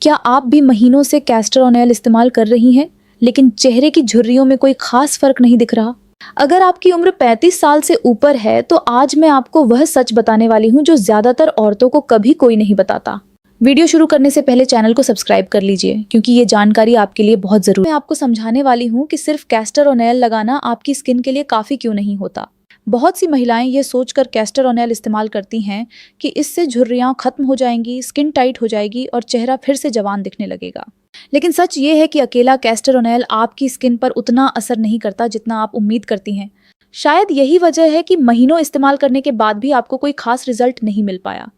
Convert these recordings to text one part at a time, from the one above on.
क्या आप भी महीनों से कैस्टर ऑयल इस्तेमाल कर रही हैं, लेकिन चेहरे की झुर्रियों में कोई खास फर्क नहीं दिख रहा? अगर आपकी उम्र 35 साल से ऊपर है तो आज मैं आपको वह सच बताने वाली हूँ जो ज्यादातर औरतों को कभी कोई नहीं बताता। वीडियो शुरू करने से पहले चैनल को सब्सक्राइब कर लीजिए, क्योंकि ये जानकारी आपके लिए बहुत जरूरी है। मैं आपको समझाने वाली हूँ कि सिर्फ कैस्टर ऑयल लगाना आपकी स्किन के लिए काफी क्यों नहीं होता। बहुत सी महिलाएं ये सोचकर कैस्टर ऑयल इस्तेमाल करती हैं कि इससे झुर्रियां खत्म हो जाएंगी, स्किन टाइट हो जाएगी और चेहरा फिर से जवान दिखने लगेगा। लेकिन सच ये है कि अकेला कैस्टर ऑयल आपकी स्किन पर उतना असर नहीं करता जितना आप उम्मीद करती हैं। शायद यही वजह है कि महीनों इस्तेमाल करने के बाद भी आपको कोई खास रिजल्ट नहीं मिल पाया।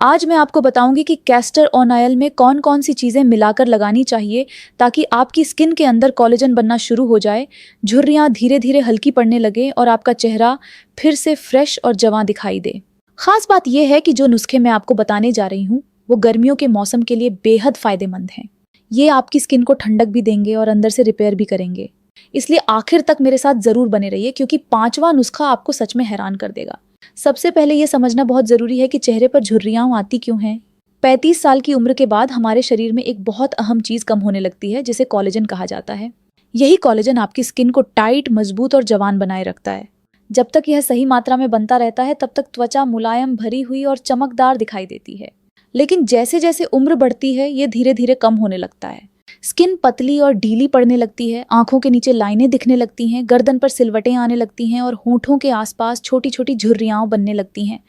आज मैं आपको बताऊंगी कि कैस्टर ऑयल में कौन कौन सी चीजें मिलाकर लगानी चाहिए ताकि आपकी स्किन के अंदर कोलेजन बनना शुरू हो जाए, झुर्रियां धीरे धीरे हल्की पड़ने लगे और आपका चेहरा फिर से फ्रेश और जवां दिखाई दे। खास बात यह है कि जो नुस्खे मैं आपको बताने जा रही हूँ वो गर्मियों के मौसम के लिए बेहद फायदेमंद हैं। ये आपकी स्किन को ठंडक भी देंगे और अंदर से रिपेयर भी करेंगे। इसलिए आखिर तक मेरे साथ जरूर बने रहिए, क्योंकि पांचवा नुस्खा आपको सच में हैरान कर देगा। सबसे पहले ये समझना बहुत जरूरी है कि चेहरे पर झुर्रियां आती क्यों हैं। 35 साल की उम्र के बाद हमारे शरीर में एक बहुत अहम चीज कम होने लगती है, जिसे कोलेजन कहा जाता है। यही कोलेजन आपकी स्किन को टाइट, मजबूत और जवान बनाए रखता है। जब तक यह सही मात्रा में बनता रहता है तब तक त्वचा मुलायम, भरी हुई और चमकदार दिखाई देती है। लेकिन जैसे जैसे उम्र बढ़ती है ये धीरे धीरे कम होने लगता है। स्किन पतली और ढीली पड़ने लगती है, आंखों के नीचे लाइनें दिखने लगती हैं, गर्दन पर सिलवटें आने लगती हैं और होंठों के आसपास छोटी छोटी झुर्रियां बनने लगती हैं।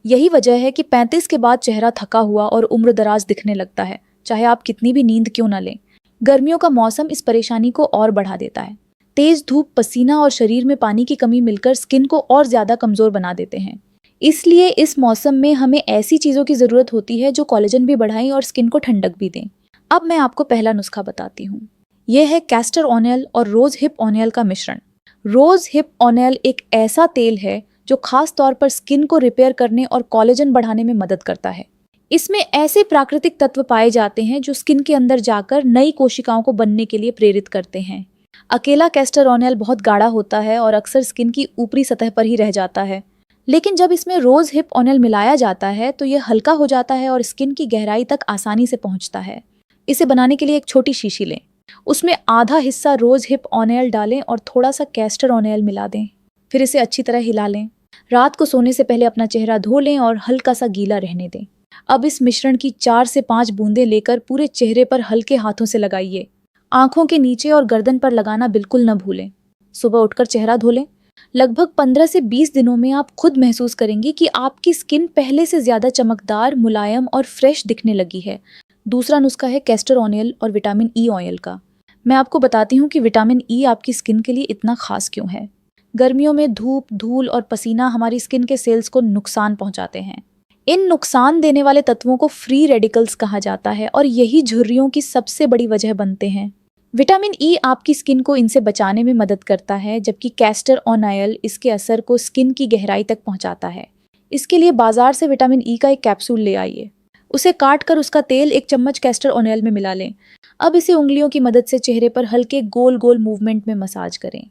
यही वजह है कि 35 के बाद चेहरा थका हुआ और उम्र दराज दिखने लगता है, चाहे आप कितनी भी नींद क्यों न लें। गर्मियों का मौसम इस परेशानी को और बढ़ा देता है। तेज धूप, पसीना और शरीर में पानी की कमी मिलकर स्किन को और ज्यादा कमजोर बना देते हैं। इसलिए इस मौसम में हमें ऐसी चीजों की जरूरत होती है जो कोलेजन भी बढ़ाएं और स्किन को ठंडक भी दें। अब मैं आपको पहला नुस्खा बताती हूँ। यह है कैस्टर ऑयल और रोज हिप ऑयल का मिश्रण। रोज हिप ऑयल एक ऐसा तेल है जो खास तौर पर स्किन को रिपेयर करने और कोलेजन बढ़ाने में मदद करता है। इसमें ऐसे प्राकृतिक तत्व पाए जाते हैं जो स्किन के अंदर जाकर नई कोशिकाओं को बनने के लिए प्रेरित करते हैं। अकेला कैस्टर ऑयल बहुत गाढ़ा होता है और अक्सर स्किन की ऊपरी सतह पर ही रह जाता है, लेकिन जब इसमें रोज हिप ऑयल मिलाया जाता है तो यह हल्का हो जाता है और स्किन की गहराई तक आसानी से पहुंचता है। इसे बनाने के लिए एक छोटी शीशी लें, उसमें आधा हिस्सा रोज हिप ऑयल डालें और थोड़ा सा कैस्टर ऑयल मिला दें। फिर इसे अच्छी तरह हिला लें। रात को सोने से पहले अपना चेहरा धो लें और हल्का सा गीला रहने दें। अब इस मिश्रण की 4 से 5 बूंदें लेकर पूरे चेहरे पर हल्के हाथों से लगाइए। आंखों के नीचे और गर्दन पर लगाना बिल्कुल न भूलें। सुबह उठकर चेहरा धो लें। लगभग 15 से 20 दिनों में आप खुद महसूस करेंगी कि आपकी स्किन पहले से ज्यादा चमकदार, मुलायम और फ्रेश दिखने लगी है। दूसरा नुस्खा है कैस्टर ऑयल और विटामिन ई ऑयल का। मैं आपको बताती हूँ कि विटामिन ई आपकी स्किन के लिए इतना खास क्यों है। गर्मियों में धूप, धूल और पसीना हमारी स्किन के सेल्स को नुकसान पहुंचाते हैं। इन नुकसान देने वाले तत्वों को फ्री रेडिकल्स कहा जाता है और यही झुर्रियों की सबसे बड़ी वजह बनते हैं। विटामिन ई आपकी स्किन को इनसे बचाने में मदद करता है, जबकि कैस्टर ऑयल इसके असर को स्किन की गहराई तक पहुंचाता है। इसके लिए बाजार से विटामिन ई का एक कैप्सूल ले आइए। उसे काट कर उसका तेल 1 चम्मच कैस्टर ऑयल में मिला लें। अब इसे उंगलियों की मदद से चेहरे पर हल्के गोल गोल मूवमेंट में मसाज करें।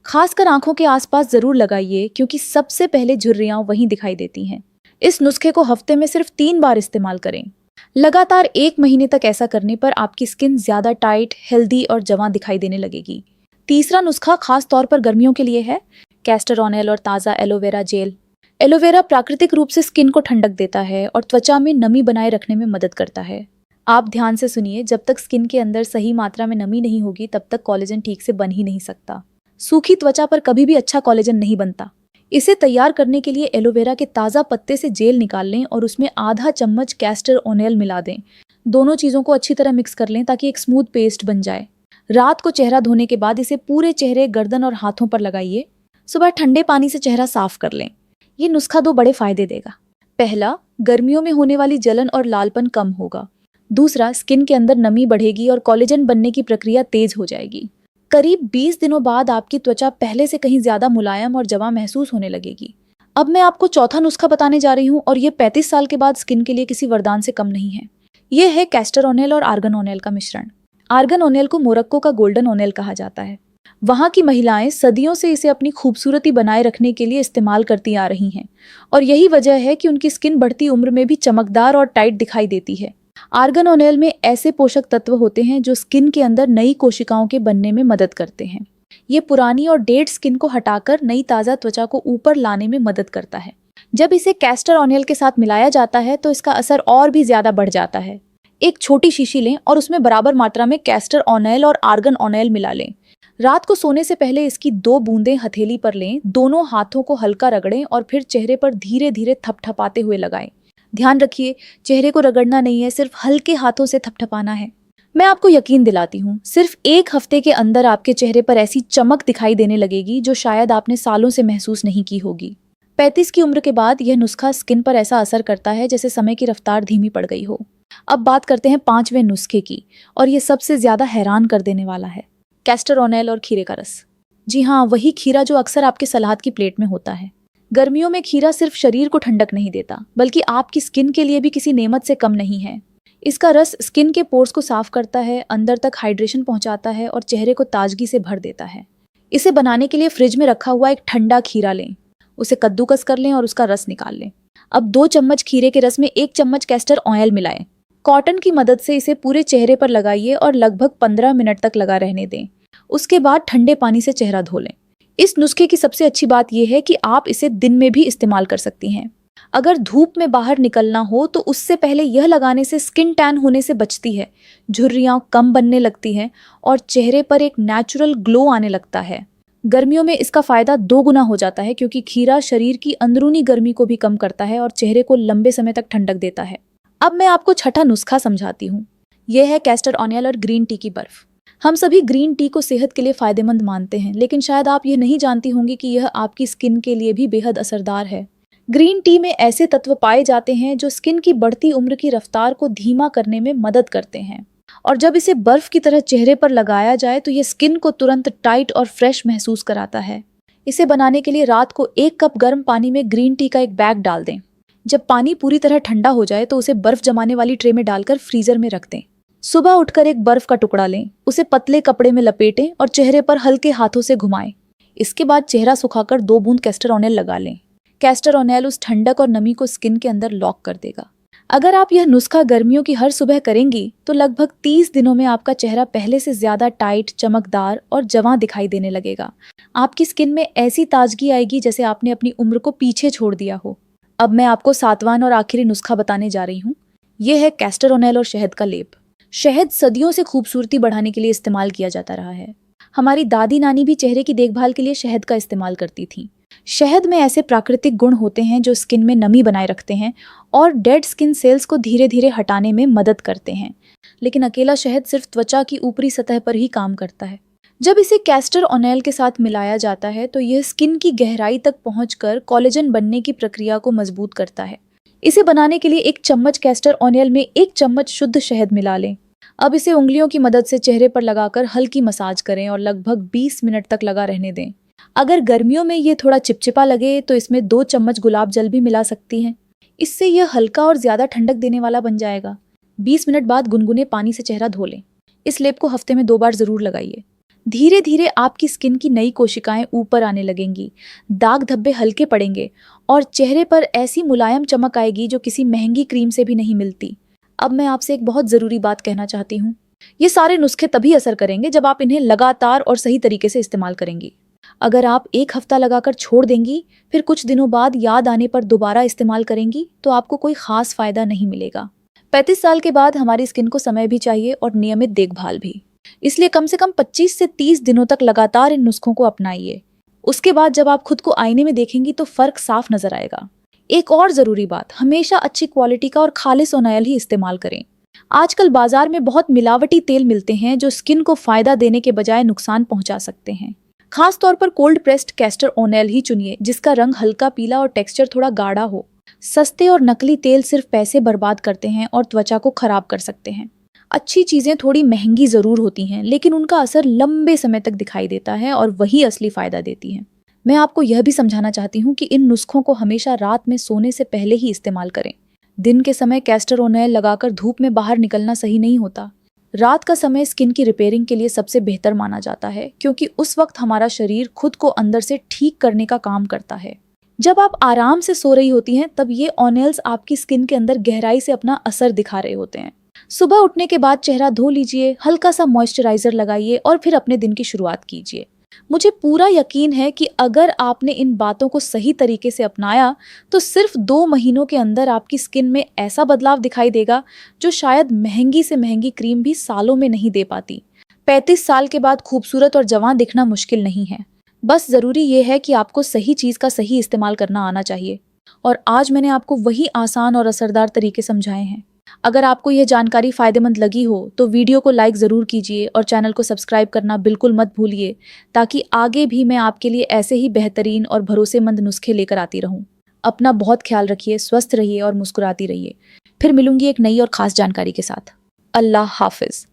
खासकर आंखों के आसपास जरूर लगाइए, क्योंकि सबसे पहले झुर्रियां वहीं दिखाई देती हैं। इस नुस्खे को हफ्ते में सिर्फ 3 बार इस्तेमाल करें। लगातार 1 महीने तक ऐसा करने पर आपकी स्किन ज्यादा टाइट, हेल्दी और जवां दिखाई देने लगेगी। तीसरा नुस्खा खास तौर पर गर्मियों के लिए है कैस्टर ऑयल और ताज़ा एलोवेरा जेल। एलोवेरा प्राकृतिक रूप से स्किन को ठंडक देता है और त्वचा में नमी बनाए रखने में मदद करता है। आप ध्यान से सुनिए, जब तक स्किन के अंदर सही मात्रा में नमी नहीं होगी तब तक कोलेजन ठीक से बन ही नहीं सकता। सूखी त्वचा पर कभी भी अच्छा कोलेजन नहीं बनता। इसे तैयार करने के लिए एलोवेरा के ताज़ा पत्ते से जेल निकाल लें और उसमें आधा चम्मच कैस्टर ऑयल मिला दें। दोनों चीज़ों को अच्छी तरह मिक्स कर लें ताकि एक स्मूथ पेस्ट बन जाए। रात को चेहरा धोने के बाद इसे पूरे चेहरे, गर्दन और हाथों पर लगाइए। सुबह ठंडे पानी से चेहरा साफ कर लें। ये नुस्खा 2 बड़े फायदे देगा। पहला, गर्मियों में होने वाली जलन और लालपन कम होगा। दूसरा, स्किन के अंदर नमी बढ़ेगी और कोलेजन बनने की प्रक्रिया तेज हो जाएगी। करीब 20 दिनों बाद आपकी त्वचा पहले से कहीं ज्यादा मुलायम और जवां महसूस होने लगेगी। अब मैं आपको चौथा नुस्खा बताने जा रही हूँ और ये 35 साल के बाद स्किन के लिए किसी वरदान से कम नहीं है। यह है कैस्टर ऑयल और आर्गन ऑयल का मिश्रण। आर्गन ऑयल को मोरक्को का गोल्डन ऑयल कहा जाता है। वहाँ की महिलाएं सदियों से इसे अपनी खूबसूरती बनाए रखने के लिए इस्तेमाल करती आ रही हैं और यही वजह है कि उनकी स्किन बढ़ती उम्र में भी चमकदार और टाइट दिखाई देती है। आर्गन ऑयल में ऐसे पोषक तत्व होते हैं जो स्किन के अंदर नई कोशिकाओं के बनने में मदद करते हैं। ये पुरानी और डेड स्किन को हटाकर नई ताज़ा त्वचा को ऊपर लाने में मदद करता है। जब इसे कैस्टर ऑयल के साथ मिलाया जाता है तो इसका असर और भी ज्यादा बढ़ जाता है। एक छोटी शीशी लें और उसमें बराबर मात्रा में कैस्टर ऑयल और आर्गन ऑयल मिला लें। रात को सोने से पहले इसकी 2 बूंदें हथेली पर लें, दोनों हाथों को हल्का रगड़ें और फिर चेहरे पर धीरे धीरे थपथपाते हुए लगाएं। ध्यान रखिए, चेहरे को रगड़ना नहीं है, सिर्फ हल्के हाथों से थपथपाना है। मैं आपको यकीन दिलाती हूँ, सिर्फ 1 हफ्ते के अंदर आपके चेहरे पर ऐसी चमक दिखाई देने लगेगी जो शायद आपने सालों से महसूस नहीं की होगी। 35 की उम्र के बाद यह नुस्खा स्किन पर ऐसा असर करता है जैसे समय की रफ्तार धीमी पड़ गई हो। अब बात करते हैं 5वें नुस्खे की, और ये सबसे ज्यादा हैरान कर देने वाला है, कैस्टर ऑयल और खीरे का रस। जी हाँ, वही खीरा जो अक्सर आपके सलाद की प्लेट में होता है। गर्मियों में खीरा सिर्फ शरीर को ठंडक नहीं देता, बल्कि आपकी स्किन के लिए भी किसी नेमत से कम नहीं है। इसका रस स्किन के पोर्स को साफ करता है, अंदर तक हाइड्रेशन पहुंचाता है और चेहरे को ताजगी से भर देता है। इसे बनाने के लिए फ्रिज में रखा हुआ एक ठंडा खीरा लें, उसे कद्दूकस कर लें और उसका रस निकाल लें। अब 2 चम्मच खीरे के रस में 1 चम्मच कैस्टर ऑयल मिलाएं। कॉटन की मदद से इसे पूरे चेहरे पर लगाइए और लगभग 15 मिनट तक लगा रहने दें। उसके बाद ठंडे पानी से चेहरा धो लें। इस नुस्खे की सबसे अच्छी बात यह है कि आप इसे दिन में भी इस्तेमाल कर सकती हैं। अगर धूप में बाहर निकलना हो तो उससे पहले यह लगाने से स्किन टैन होने से बचती है, झुर्रियां कम बनने लगती हैं और चेहरे पर एक नेचुरल ग्लो आने लगता है। गर्मियों में इसका फायदा 2 गुना हो जाता है, क्योंकि खीरा शरीर की अंदरूनी गर्मी को भी कम करता है और चेहरे को लंबे समय तक ठंडक देता है। अब मैं आपको छठा नुस्खा समझाती हूँ। यह है कैस्टर ऑयल और ग्रीन टी की बर्फ। हम सभी ग्रीन टी को सेहत के लिए फायदेमंद मानते हैं, लेकिन शायद आप ये नहीं जानती होंगी कि यह आपकी स्किन के लिए भी बेहद असरदार है। ग्रीन टी में ऐसे तत्व पाए जाते हैं जो स्किन की बढ़ती उम्र की रफ्तार को धीमा करने में मदद करते हैं, और जब इसे बर्फ की तरह चेहरे पर लगाया जाए तो यह स्किन को तुरंत टाइट और फ्रेश महसूस कराता है। इसे बनाने के लिए रात को 1 कप गर्म पानी में ग्रीन टी का एक बैग डाल दें। जब पानी पूरी तरह ठंडा हो जाए तो उसे बर्फ जमाने वाली ट्रे में डालकर फ्रीजर में रख दें। सुबह उठकर एक बर्फ का टुकड़ा लें, उसे पतले कपड़े में लपेटें और चेहरे पर हल्के हाथों से घुमाएं। इसके बाद चेहरा सुखाकर 2 बूंद कैस्टर ऑयल लगा लें। कैस्टर ऑयल उस ठंडक और नमी को स्किन के अंदर लॉक कर देगा। अगर आप यह नुस्खा गर्मियों की हर सुबह करेंगी तो लगभग 30 दिनों में आपका चेहरा पहले से ज्यादा टाइट, चमकदार और जवां दिखाई देने लगेगा। आपकी स्किन में ऐसी ताजगी आएगी जैसे आपने अपनी उम्र को पीछे छोड़ दिया हो। अब मैं आपको 7वां और आखिरी नुस्खा बताने जा रही हूँ। यह है कैस्टर ऑयल और शहद का लेप। शहद सदियों से खूबसूरती बढ़ाने के लिए इस्तेमाल किया जाता रहा है। हमारी दादी नानी भी चेहरे की देखभाल के लिए शहद का इस्तेमाल करती थी। शहद में ऐसे प्राकृतिक गुण होते हैं जो स्किन में नमी बनाए रखते हैं और डेड स्किन सेल्स को धीरे धीरे हटाने में मदद करते हैं। लेकिन अकेला शहद सिर्फ त्वचा की ऊपरी सतह पर ही काम करता है। जब इसे कैस्टर ऑयल के साथ मिलाया जाता है तो यह स्किन की गहराई तक पहुंचकर कोलेजन बनने की प्रक्रिया को मजबूत करता है। इसे बनाने के लिए 1 चम्मच कैस्टर ऑयल में 1 चम्मच शुद्ध शहद मिला लें। अब इसे उंगलियों की मदद से चेहरे पर लगाकर हल्की मसाज करें और लगभग 20 मिनट तक लगा रहने दें। अगर गर्मियों में ये थोड़ा चिपचिपा लगे तो इसमें 2 चम्मच गुलाब जल भी मिला सकती हैं। इससे यह हल्का और ज्यादा ठंडक देने वाला बन जाएगा। 20 मिनट बाद गुनगुने पानी से चेहरा धो लें। इस लेप को हफ्ते में 2 बार जरूर लगाइए। धीरे धीरे आपकी स्किन की नई कोशिकाएं ऊपर आने लगेंगी, दाग धब्बे हल्के पड़ेंगे और चेहरे पर ऐसी मुलायम चमक आएगी जो किसी महंगी क्रीम से भी नहीं मिलती। अब मैं आपसे एक बहुत जरूरी बात कहना चाहती हूँ। ये सारे नुस्खे तभी असर करेंगे जब आप इन्हें लगातार और सही तरीके से इस्तेमाल करेंगी। अगर आप 1 हफ्ता लगाकर छोड़ देंगी, फिर कुछ दिनों बाद याद आने पर दोबारा इस्तेमाल करेंगी, तो आपको कोई खास फायदा नहीं मिलेगा। 35 साल के बाद हमारी स्किन को समय भी चाहिए और नियमित देखभाल भी। इसलिए कम से कम 25 से 30 दिनों तक लगातार इन नुस्खों को अपनाइए। उसके बाद जब आप खुद को आईने में देखेंगी तो फर्क साफ नजर आएगा। एक और जरूरी बात, हमेशा अच्छी क्वालिटी का और खालिस ऑयल ही इस्तेमाल करें। आजकल बाजार में बहुत मिलावटी तेल मिलते हैं जो स्किन को फायदा देने के बजाय नुकसान पहुंचा सकते हैं। खास तौर पर कोल्ड प्रेस्ड कैस्टर ऑयल ही चुनिए जिसका रंग हल्का पीला और टेक्सचर थोड़ा गाढ़ा हो। सस्ते और नकली तेल सिर्फ पैसे बर्बाद करते हैं और त्वचा को खराब कर सकते हैं। अच्छी चीजें थोड़ी महंगी जरूर होती हैं, लेकिन उनका असर लंबे समय तक दिखाई देता है और वही असली फायदा देती हैं। मैं आपको यह भी समझाना चाहती हूँ कि इन नुस्खों को हमेशा रात में सोने से पहले ही इस्तेमाल करें। दिन के समय कैस्टर ऑयल लगाकर धूप में बाहर निकलना सही नहीं होता। रात का समय स्किन की रिपेयरिंग के लिए सबसे बेहतर माना जाता है, क्योंकि उस वक्त हमारा शरीर खुद को अंदर से ठीक करने का काम करता है। जब आप आराम से सो रही होती हैं तब ये ऑयल्स आपकी स्किन के अंदर गहराई से अपना असर दिखा रहे होते हैं। सुबह उठने के बाद चेहरा धो लीजिए, हल्का सा मॉइस्चराइजर लगाइए और फिर अपने दिन की शुरुआत कीजिए। मुझे पूरा यकीन है कि अगर आपने इन बातों को सही तरीके से अपनाया तो सिर्फ 2 महीनों के अंदर आपकी स्किन में ऐसा बदलाव दिखाई देगा जो शायद महंगी से महंगी क्रीम भी सालों में नहीं दे पाती। 35 साल के बाद खूबसूरत और जवान दिखना मुश्किल नहीं है, बस ज़रूरी ये है कि आपको सही चीज़ का सही इस्तेमाल करना आना चाहिए। और आज मैंने आपको वही आसान और असरदार तरीके समझाए हैं। अगर आपको यह जानकारी फ़ायदेमंद लगी हो तो वीडियो को लाइक ज़रूर कीजिए और चैनल को सब्सक्राइब करना बिल्कुल मत भूलिए, ताकि आगे भी मैं आपके लिए ऐसे ही बेहतरीन और भरोसेमंद नुस्खे लेकर आती रहूं। अपना बहुत ख्याल रखिए, स्वस्थ रहिए और मुस्कुराती रहिए। फिर मिलूंगी एक नई और ख़ास जानकारी के साथ। अल्लाह हाफिज़।